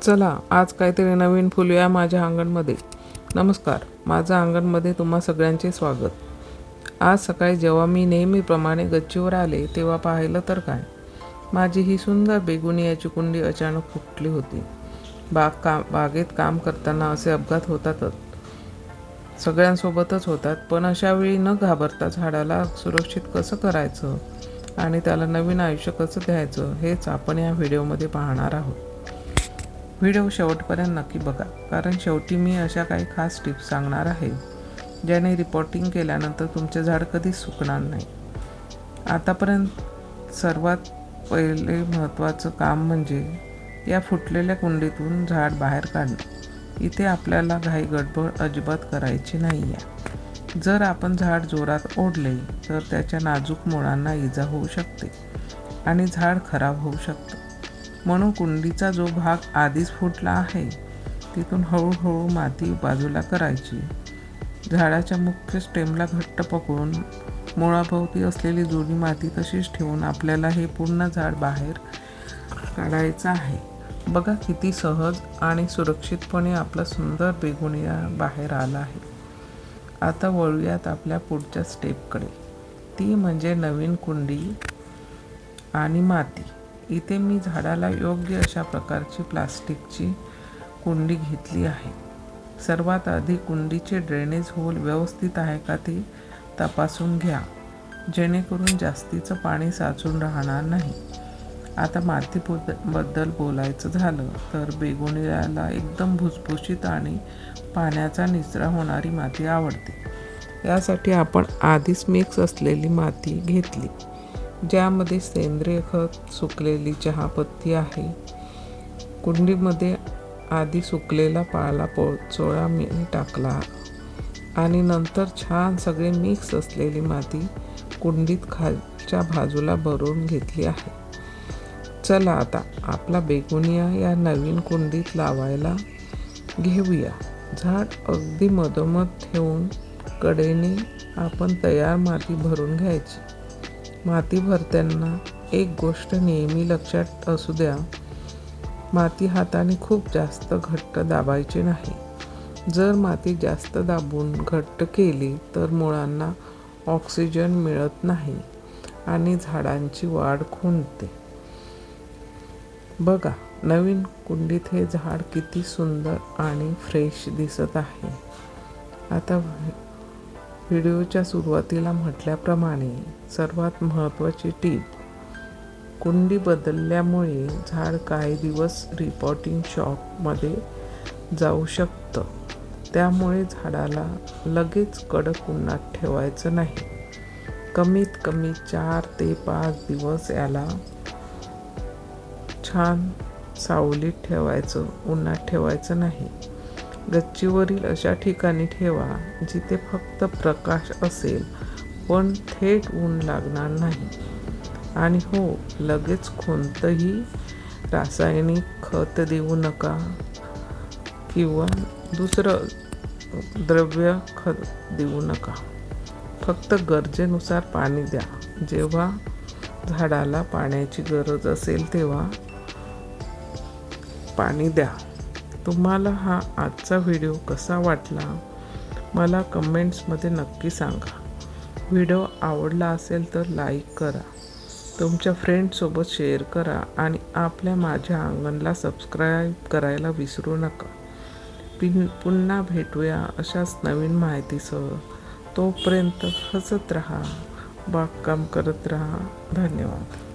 चला आज काहीतरी नवीन फुलूया माझ्या अंगणमध्ये. नमस्कार, माझ्या अंगणमध्ये तुम्हा सगळ्यांचे स्वागत. आज सकाळी जेव्हा मी नेहमीप्रमाणे गच्चीवर आले तेव्हा पाहिलं तर काय, माझी ही सुंदर बेगुनियाची कुंडी अचानक फुटली होती. बागेत काम करताना असे अपघात होतातच, सगळ्यांसोबतच होतात. पण अशा वेळी न घाबरता झाडाला सुरक्षित कसं करायचं आणि त्याला नवीन आयुष्य कसं द्यायचं हेच आपण या व्हिडिओमध्ये पाहणार आहोत. व्हिडिओ शेवटपर्यंत नक्की बघा, कारण शेवटी मी अशा काही खास टिप्स सांगणार आहे ज्याने रिपोर्टिंग केल्यानंतर तुमचे झाड कधीच सुकणार नाही. आतापर्यंत सर्वात पहिले महत्त्वाचं काम म्हणजे या फुटलेल्या कुंडीतून झाड बाहेर काढणं. इथे आपल्याला घाई गडबड अजिबात करायची नाही आहे. जर आपण झाड जोरात ओढले तर त्याच्या नाजूक मुळांना इजा होऊ शकते आणि झाड खराब होऊ शकतं. म्हणून कुंडीचा जो भाग आधीच फुटला आहे तिथून हळूहळू माती बाजूला करायची. झाडाच्या मुख्य स्टेमला घट्ट पकडून मुळाभोवती असलेली जुनी माती तशीच ठेवून आपल्याला हे पूर्ण झाड बाहेर काढायचं आहे. बघा किती सहज आणि सुरक्षितपणे आपला सुंदर बेगोनिया बाहेर आला आहे. आता वळूयात आपल्या पुढच्या स्टेपकडे, ती म्हणजे नवीन कुंडी आणि माती. इथे मी झाडाला योग्य अशा प्रकारची प्लास्टिकची कुंडी घेतली आहे. सर्वात आधी कुंडीचे ड्रेनेज होल व्यवस्थित आहे का ते तपासून घ्या, जेणेकरून जास्तीचं पाणी साचून राहणार नाही. आता मातीबद्दल बोलायचं झालं तर बेगोनियाला एकदम भुसभुशीत आणि पाण्याचा निचरा होणारी माती आवडते. यासाठी आपण आधीच मिक्स असलेली माती घेतली, ज्यामध्ये सेंद्रिय खत, सुकलेली चहापत्ती आहे. कुंडीमध्ये आधी सुकलेला पाला-पोचोळा मी टाकला आणि नंतर छान सगळे मिक्स असलेली माती कुंडीत खालच्या बाजूला भरून घेतली आहे. चला आता आपला बेगोनिया या नवीन कुंडीत लावायला घेऊया. झाड अगदी मधोमध ठेवून कडेने आपण तयार माती भरून घ्यायची. माती भरताना एक गोष्ट नेहमी लक्षात असू द्या, माती हाताने खूप जास्त घट्ट दाबायची नाही. जर माती जास्त दाबून घट्ट केली तर मुळांना ऑक्सिजन मिळत नाही आणि झाडांची वाढ खुंटते. बघा, नवीन कुंडीत हे झाड किती सुंदर आणि फ्रेश दिसत आहे. आता व्हिडिओच्या सुरुवातीला म्हटल्याप्रमाणे सर्वात महत्त्वाची टीप, कुंडी बदलल्यामुळे झाड काही दिवस रिपोर्टिंग शॉकमध्ये जाऊ शकतं. त्यामुळे झाडाला लगेच कडक उन्हात ठेवायचं नाही. कमीत कमी 4 ते 5 दिवस याला छान सावलीत ठेवायचं, उन्हात ठेवायचं नाही. गच्चीवरील अशा ठिकाणी ठेवा जिथे फक्त प्रकाश असेल पण थेट ऊन लागणार नाही. आणि हो, लगेच कोणतंही रासायनिक खत देऊ नका किंवा दुसरं द्रव्य खत देऊ नका. फक्त गरजेनुसार पाणी द्या. जेव्हा झाडाला पाण्याची गरज असेल तेव्हा पाणी द्या. तुम्हाला हा आजचा व्हिडिओ कसा वाटला मला कमेंट्समध्ये नक्की सांगा. व्हिडिओ आवडला असेल तर लाईक करा, तुमच्या फ्रेंड्ससोबत शेअर करा आणि माझ्या अंगणला सबस्क्राईब करायला विसरू नका. पुन्हा भेटूया अशाच नवीन माहितीसह. तोपर्यंत हसत राहा, बागकाम करत राहा. धन्यवाद.